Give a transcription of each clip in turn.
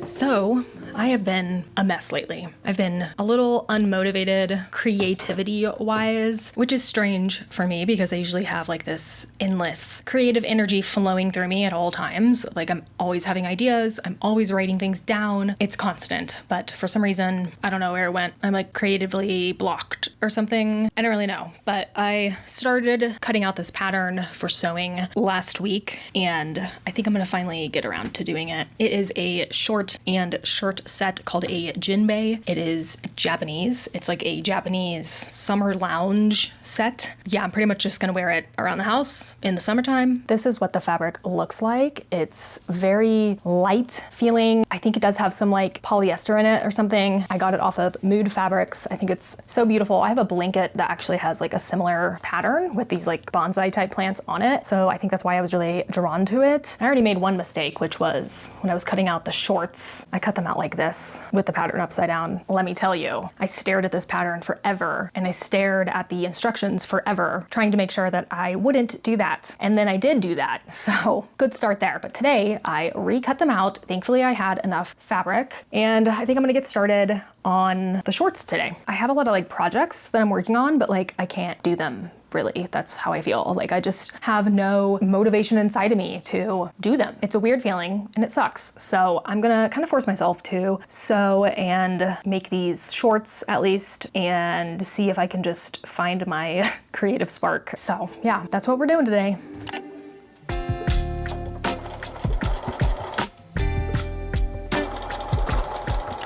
So I have been a mess lately. I've been a little unmotivated creativity-wise, which is strange for me because I usually have like this endless creative energy flowing through me at all times. Like I'm always having ideas, I'm always writing things down. It's constant, but for some reason, I don't know where it went. I'm like creatively blocked or something. I don't really know, but I started cutting out this pattern for sewing last week, and I think I'm gonna finally get around to doing it. It is a short and shirt set called a Jinbei. It is Japanese. It's like a Japanese summer lounge set. Yeah, I'm pretty much just gonna wear it around the house in the summertime. This is what the fabric looks like. It's very light feeling. I think it does have some like polyester in it or something. I got it off of Mood Fabrics. I think it's so beautiful. I have a blanket that actually has like a similar pattern with these like bonsai type plants on it. So I think that's why I was really drawn to it. I already made one mistake, which was when I was cutting out the shorts. I cut them out like this with the pattern upside down. Let me tell you, I stared at this pattern forever, and I stared at the instructions forever, trying to make sure that I wouldn't do that. And then I did do that. So good start there. But today I recut them out. Thankfully I had enough fabric, and I think I'm gonna get started on the shorts today. I have a lot of like projects that I'm working on, but like I can't do them. Really, that's how I feel. Like I just have no motivation inside of me to do them. It's a weird feeling and it sucks. So I'm gonna kind of force myself to sew and make these shorts at least and see if I can just find my creative spark. So yeah, that's what we're doing today.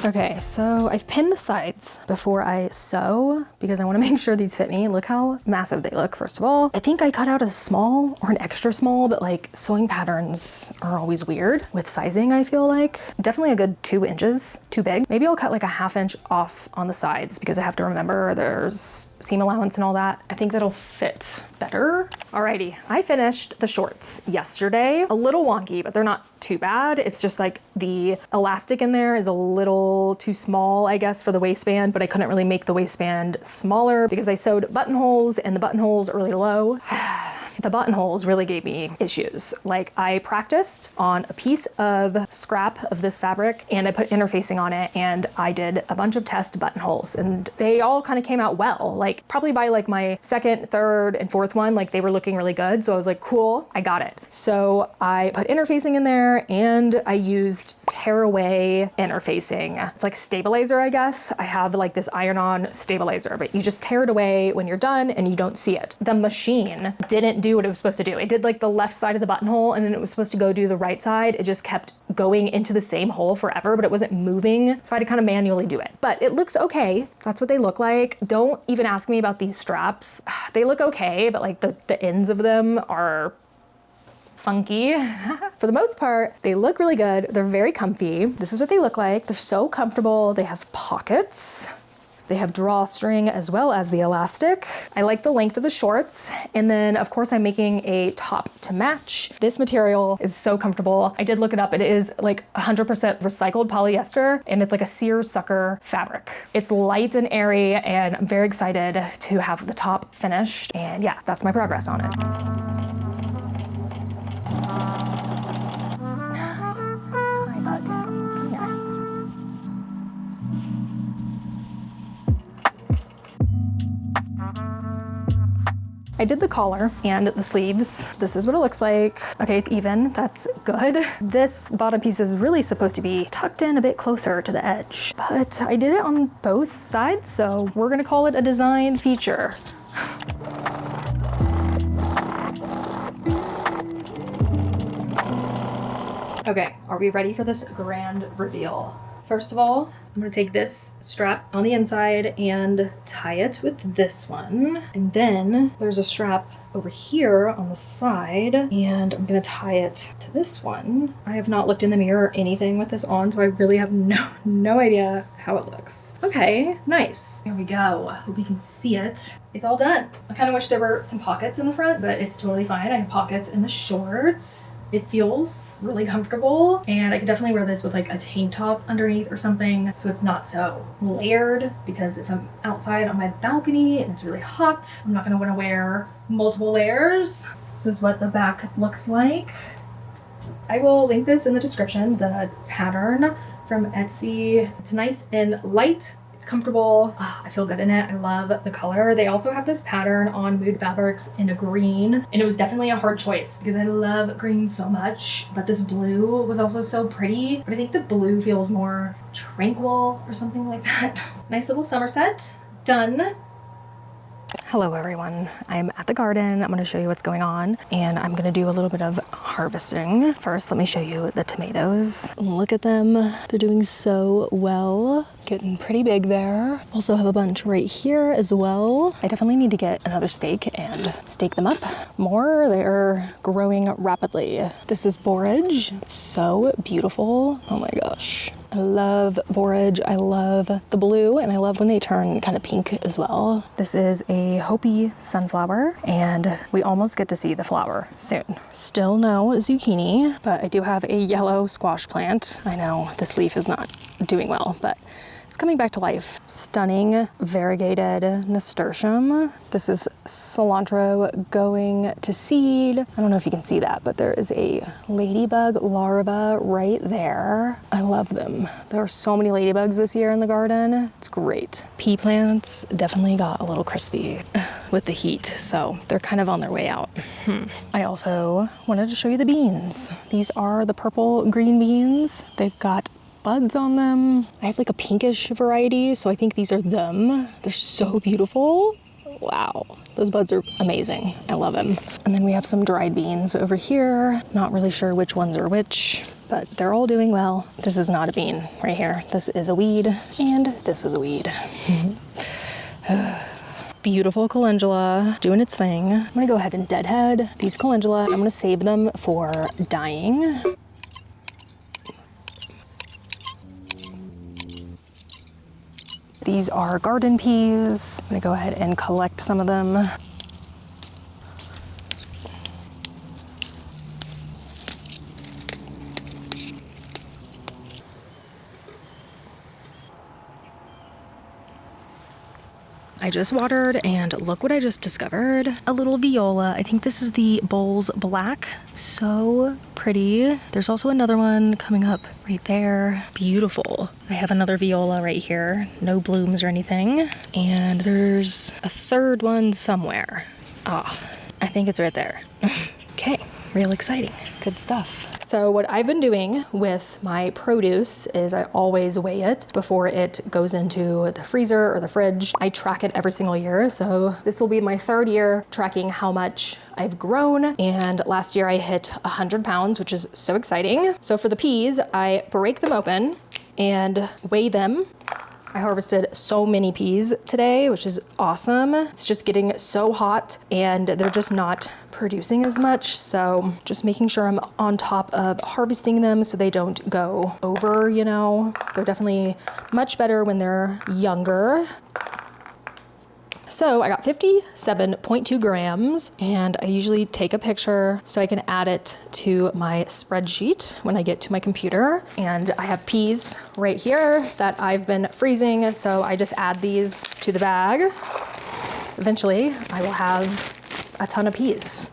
Okay, so I've pinned the sides before I sew because I want to make sure these fit me. Look how massive they look, first of all. I think I cut out a small or an extra small, but like sewing patterns are always weird with sizing, I feel like. Definitely a good 2 inches too big. Maybe I'll cut like a 1/2 inch off on the sides because I have to remember there's seam allowance and all that. I think that'll fit better. Alrighty, I finished the shorts yesterday. A little wonky, but they're not too bad. It's just like the elastic in there is a little too small, I guess, for the waistband, but I couldn't really make the waistband smaller because I sewed buttonholes and the buttonholes are really low. The buttonholes really gave me issues. Like I practiced on a piece of scrap of this fabric and I put interfacing on it and I did a bunch of test buttonholes and they all kind of came out well. Like probably by like my second, third, and fourth one, like they were looking really good. So I was like, cool, I got it. So I put interfacing in there and I used tearaway interfacing. It's like stabilizer, I guess. I have like this iron-on stabilizer, but you just tear it away when you're done and you don't see it. The machine didn't do what it was supposed to do. It did like the left side of the buttonhole and then it was supposed to go do the right side. It just kept going into the same hole forever, but it wasn't moving. So I had to kind of manually do it. But it looks okay. That's what they look like. Don't even ask me about these straps. They look okay, but like the ends of them are funky. For the most part, they look really good. They're very comfy. This is what they look like. They're so comfortable. They have pockets. They have drawstring as well as the elastic. I like the length of the shorts. And then of course I'm making a top to match. This material is so comfortable. I did look it up. It is like 100% recycled polyester and it's like a seersucker fabric. It's light and airy and I'm very excited to have the top finished. And yeah, that's my progress on it. Hi, bud. Come here. I did the collar and the sleeves. This is what it looks like. Okay, it's even, that's good. This bottom piece is really supposed to be tucked in a bit closer to the edge, but I did it on both sides, so we're gonna call it a design feature. Okay, are we ready for this grand reveal? First of all, I'm gonna take this strap on the inside and tie it with this one. And then there's a strap over here on the side and I'm gonna tie it to this one. I have not looked in the mirror or anything with this on, so I really have no idea how it looks. Okay, nice. There we go. Hope you can see it. It's all done. I kind of wish there were some pockets in the front, but it's totally fine. I have pockets in the shorts. It feels really comfortable and I could definitely wear this with like a tank top underneath or something so it's not so layered, because if I'm outside on my balcony and it's really hot, I'm not gonna want to wear multiple layers. This is what the back looks like. I will link this in the description, the pattern from Etsy. It's nice and light. Comfortable. I feel good in it. I love the color. They also have this pattern on Mood Fabrics in a green, and it was definitely a hard choice because I love green so much, but this blue was also so pretty. But I think the blue feels more tranquil or something like that. Nice little summer set. Done. Hello everyone, I'm at the garden. I'm going to show you what's going on, and I'm going to do a little bit of harvesting. First, let me show you the tomatoes. Look at them, they're doing so well. Getting pretty big there. Also have a bunch right here as well. I definitely need to get another stake and stake them up more. They are growing rapidly. This is borage. It's so beautiful. Oh my gosh. I love borage. I love the blue, and I love when they turn kind of pink as well. This is a Hopi sunflower, and we almost get to see the flower soon. Still no zucchini, but I do have a yellow squash plant. I know this leaf is not doing well, but it's coming back to life. Stunning variegated nasturtium. This is cilantro going to seed. I don't know if you can see that, but there is a ladybug larva right there. I love them. There are so many ladybugs this year in the garden. It's great. Pea plants definitely got a little crispy with the heat, so they're kind of on their way out. I also wanted to show you the beans. These are the purple green beans. They've got buds on them. I have like a pinkish variety, so I think these are them. They're so beautiful. Wow, those buds are amazing. I love them. And then we have some dried beans over here. Not really sure which ones are which, but they're all doing well. This is not a bean right here. This is a weed, and this is a weed. Beautiful calendula doing its thing. I'm gonna go ahead and deadhead these calendula. I'm gonna save them for dyeing. These are garden peas. I'm gonna go ahead and collect some of them. I just watered, and look what I just discovered. A little viola. I think this is the Bowls Black. So pretty. There's also another one coming up right there. Beautiful. I have another viola right here. No blooms or anything. And there's a third one somewhere. Ah, I think it's right there. Okay, real exciting. Good stuff. So what I've been doing with my produce is I always weigh it before it goes into the freezer or the fridge. I track it every single year. So this will be my third year tracking how much I've grown. And last year I hit 100 pounds, which is so exciting. So for the peas, I break them open and weigh them. I harvested so many peas today, which is awesome. It's just getting so hot and they're just not producing as much. So just making sure I'm on top of harvesting them so they don't go over, you know. They're definitely much better when they're younger. So I got 57.2 grams, and I usually take a picture so I can add it to my spreadsheet when I get to my computer. And I have peas right here that I've been freezing, so I just add these to the bag. Eventually, I will have a ton of peas.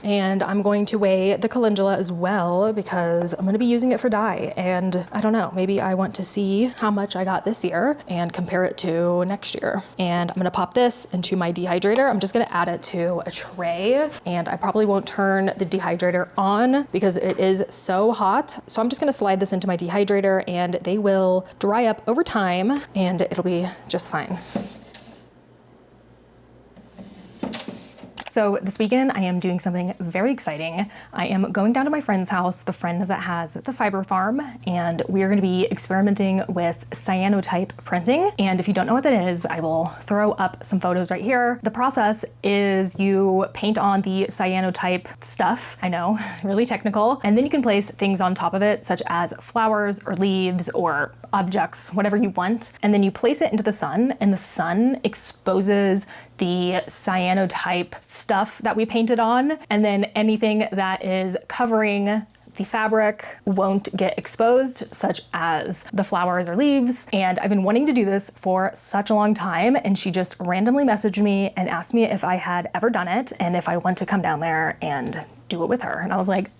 And I'm going to weigh the calendula as well because I'm going to be using it for dye. And I don't know, maybe I want to see how much I got this year and compare it to next year. And I'm going to pop this into my dehydrator. I'm just going to add it to a tray, and I probably won't turn the dehydrator on because it is so hot. So I'm just going to slide this into my dehydrator and they will dry up over time and it'll be just fine. So this weekend I am doing something very exciting. I am going down to my friend's house, the friend that has the fiber farm, and we are going to be experimenting with cyanotype printing. And if you don't know what that is, I will throw up some photos right here. The process is you paint on the cyanotype stuff, I know, really technical, and then you can place things on top of it, such as flowers or leaves or objects, whatever you want. And then you place it into the sun, and the sun exposes the cyanotype stuff that we painted on, and then anything that is covering the fabric won't get exposed, such as the flowers or leaves. And I've been wanting to do this for such a long time, and she just randomly messaged me and asked me if I had ever done it and if I want to come down there and do it with her. And I was like,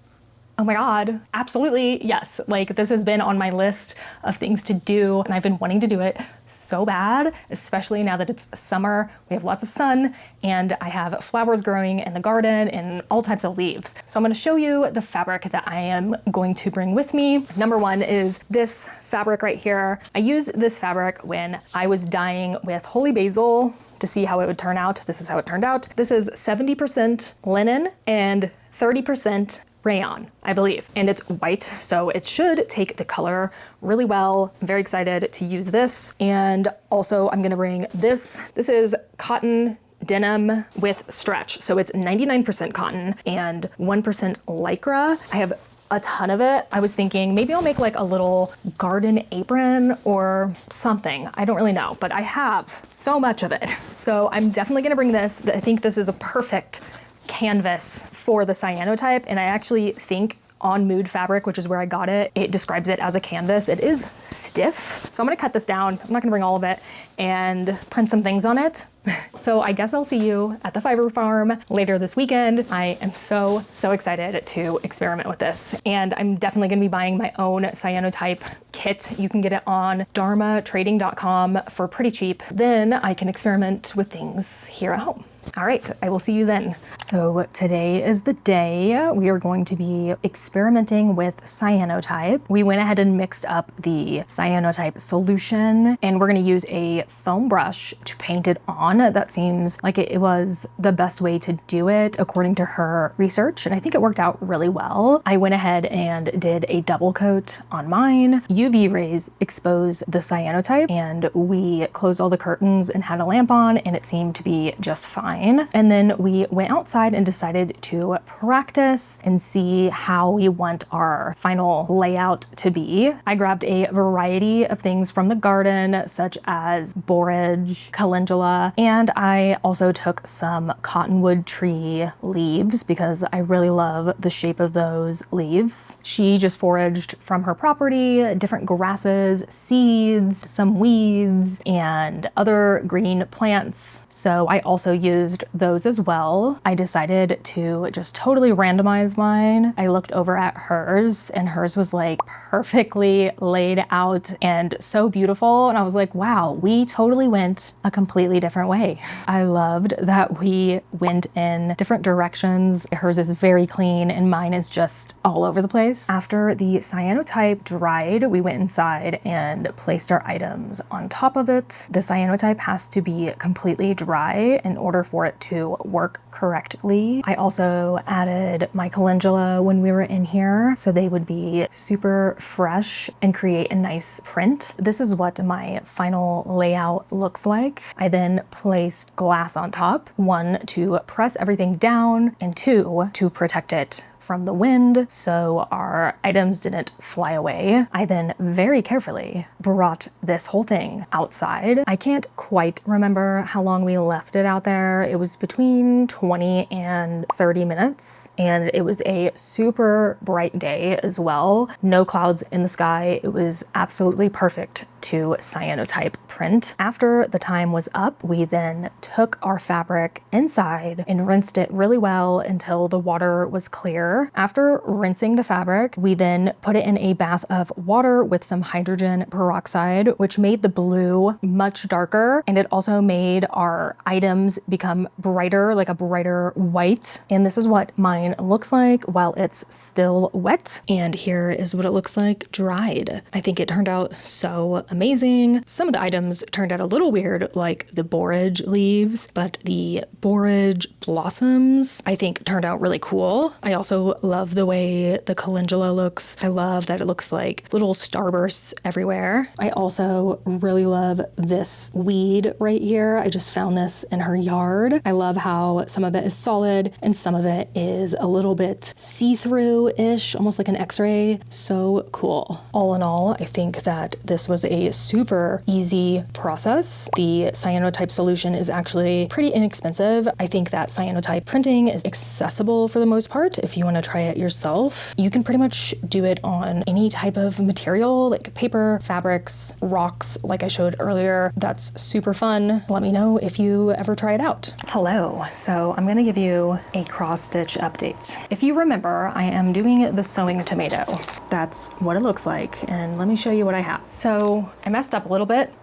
oh my God, absolutely yes. Like this has been on my list of things to do and I've been wanting to do it so bad, especially now that it's summer. We have lots of sun and I have flowers growing in the garden and all types of leaves. So I'm gonna show you the fabric that I am going to bring with me. Number one is this fabric right here. I used this fabric when I was dyeing with holy basil to see how it would turn out. This is how it turned out. This is 70% linen and 30% rayon, I believe, and it's white, so it should take the color really well. I'm very excited to use this. And also I'm gonna bring this. This is cotton denim with stretch. So it's 99% cotton and 1% lycra. I have a ton of it. I was thinking maybe I'll make like a little garden apron or something. I don't really know, but I have so much of it. So I'm definitely gonna bring this. I think this is a perfect canvas for the cyanotype, and I actually think on Mood Fabric, which is where I got it, it describes it as a canvas. It is stiff, so I'm gonna cut this down. I'm not gonna bring all of it and print some things on it. So I guess I'll see you at the fiber farm later this weekend. I am so excited to experiment with this. And I'm definitely gonna be buying my own cyanotype kit. You can get it on dharmatrading.com for pretty cheap. Then I can experiment with things here at home. All right, I will see you then. So today is the day we are going to be experimenting with cyanotype. We went ahead and mixed up the cyanotype solution, and we're gonna use a foam brush to paint it on. That seems like it was the best way to do it according to her research, and I think it worked out really well. I went ahead and did a double coat on mine. UV rays expose the cyanotype, and we closed all the curtains and had a lamp on, and it seemed to be just fine. And then we went outside and decided to practice and see how we want our final layout to be. I grabbed a variety of things from the garden, such as borage, calendula, and I also took some cottonwood tree leaves because I really love the shape of those leaves. She just foraged from her property, different grasses, seeds, some weeds, and other green plants. So I also used those as well. I decided to just totally randomize mine. I looked over at hers and hers was like perfectly laid out and so beautiful. And I was like, wow, we totally went a completely different way. I loved that we went in different directions. Hers is very clean and mine is just all over the place. After the cyanotype dried, we went inside and placed our items on top of it. The cyanotype has to be completely dry in order for it to work correctly. I also added my calendula when we were in here so they would be super fresh and create a nice print. This is what my final layout looks like. I then placed glass on top, 1 to press everything down and 2 to protect it from the wind so our items didn't fly away. I then very carefully brought this whole thing outside. I can't quite remember how long we left it out there. It was between 20 and 30 minutes and it was a super bright day as well. No clouds in the sky. It was absolutely perfect to cyanotype print. After the time was up, we then took our fabric inside and rinsed it really well until the water was clear. After rinsing the fabric, we then put it in a bath of water with some hydrogen peroxide, which made the blue much darker. And it also made our items become brighter, like a brighter white. And this is what mine looks like while it's still wet. And here is what it looks like dried. I think it turned out so amazing. Some of the items turned out a little weird, like the borage leaves, but the borage blossoms I think turned out really cool. I also love the way the calendula looks. I love that it looks like little starbursts everywhere. I also really love this weed right here. I just found this in her yard. I love how some of it is solid and some of it is a little bit see-through-ish, almost like an x-ray. So cool. All in all, I think that this was a super easy process. The cyanotype solution is actually pretty inexpensive. I think that cyanotype printing is accessible for the most part if you want want to try it yourself, you can pretty much do it on any type of material, like paper, fabrics, rocks, like I showed earlier. That's super fun. Let me know if you ever try it out. Hello, so I'm gonna give you a cross stitch update. If you remember, I am doing the sewing tomato. That's what it looks like, and let me show you what I have. So I messed up a little bit.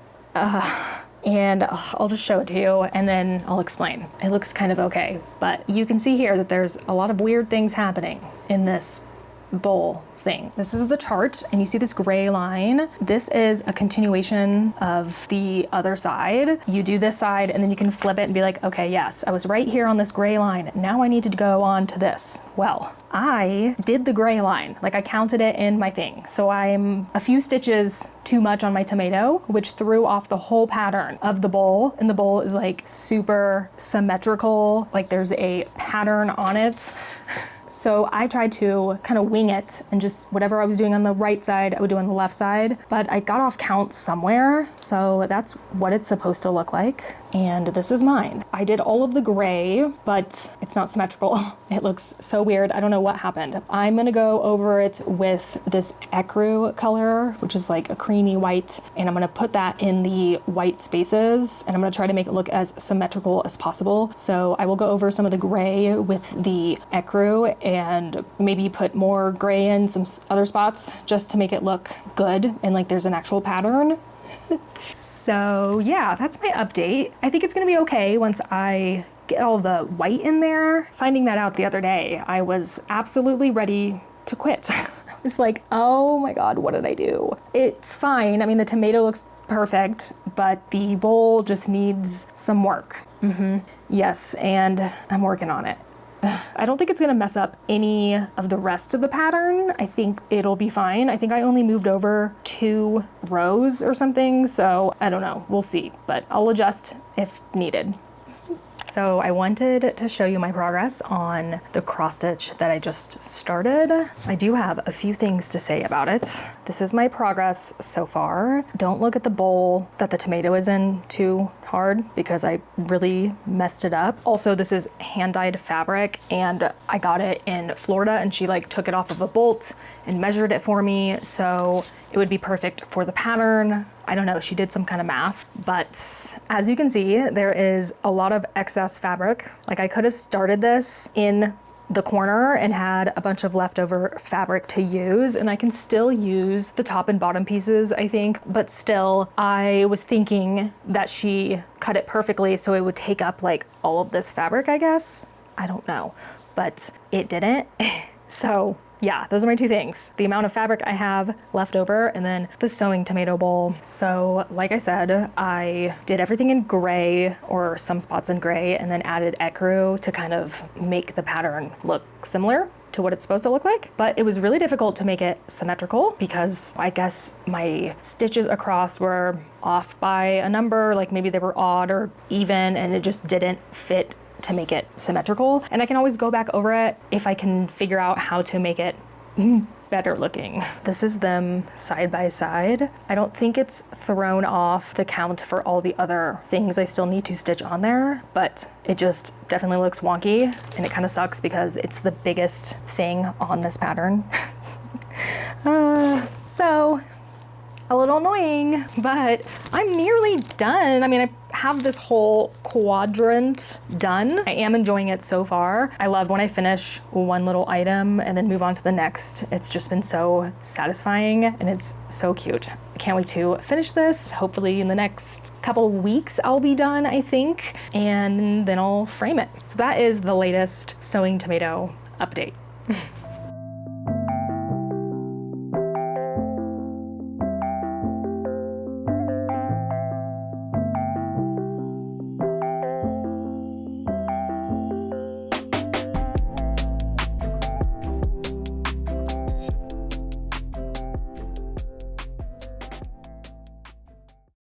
And I'll just show it to you and then I'll explain. It looks kind of okay, but you can see here that there's a lot of weird things happening in this bowl thing. This is the chart, and you see this gray line. This is a continuation of the other side. You do this side and then you can flip it and be like, okay, yes, I was right here on this gray line. Now I need to go on to this. Well, I did the gray line, like I counted it in my thing. So I'm a few stitches too much on my tomato, which threw off the whole pattern of the bowl. And the bowl is like super symmetrical, like there's a pattern on it. So I tried to kind of wing it and just whatever I was doing on the right side, I would do on the left side, but I got off count somewhere. So that's what it's supposed to look like. And this is mine. I did all of the gray, but it's not symmetrical. It looks so weird. I don't know what happened. I'm gonna go over it with this ecru color, which is like a creamy white, and I'm gonna put that in the white spaces, and I'm gonna try to make it look as symmetrical as possible. So I will go over some of the gray with the ecru and maybe put more gray in some other spots just to make it look good and like there's an actual pattern. So yeah, that's my update. I think it's gonna be okay once I get all the white in there. Finding that out the other day, I was absolutely ready to quit. I was like, oh my God, what did I do? It's fine. I mean, the tomato looks perfect, but the bowl just needs some work. Yes, and I'm working on it. I don't think it's gonna mess up any of the rest of the pattern. I think it'll be fine. I think I only moved over 2 rows or something, so I don't know, we'll see, but I'll adjust if needed. So I wanted to show you my progress on the cross stitch that I just started. I do have a few things to say about it. This is my progress so far. Don't look at the bowl that the tomato is in too hard because I really messed it up. Also, this is hand-dyed fabric and I got it in Florida and she like took it off of a bolt and measured it for me. So it would be perfect for the pattern. I don't know, she did some kind of math, but as you can see, there is a lot of excess fabric. Like I could have started this in the corner and had a bunch of leftover fabric to use, and I can still use the top and bottom pieces, I think, but still I was thinking that she cut it perfectly so it would take up like all of this fabric, I guess. I don't know, but it didn't. So yeah, those are my 2 things. The amount of fabric I have left over and then the sewing tomato bowl. So like I said, I did everything in gray or some spots in gray and then added ecru to kind of make the pattern look similar to what it's supposed to look like. But it was really difficult to make it symmetrical because I guess my stitches across were off by a number, like maybe they were odd or even, and it just didn't fit to make it symmetrical. And I can always go back over it if I can figure out how to make it better looking. This is them side by side. I don't think it's thrown off the count for all the other things I still need to stitch on there, but it just definitely looks wonky and it kind of sucks because it's the biggest thing on this pattern. So a little annoying, but I'm nearly done. I mean, I have this whole quadrant done. I am enjoying it so far. I love when I finish one little item and then move on to the next. It's just been so satisfying and it's so cute. I can't wait to finish this. Hopefully in the next couple weeks I'll be done, I think, and then I'll frame it. So that is the latest sewing tomato update.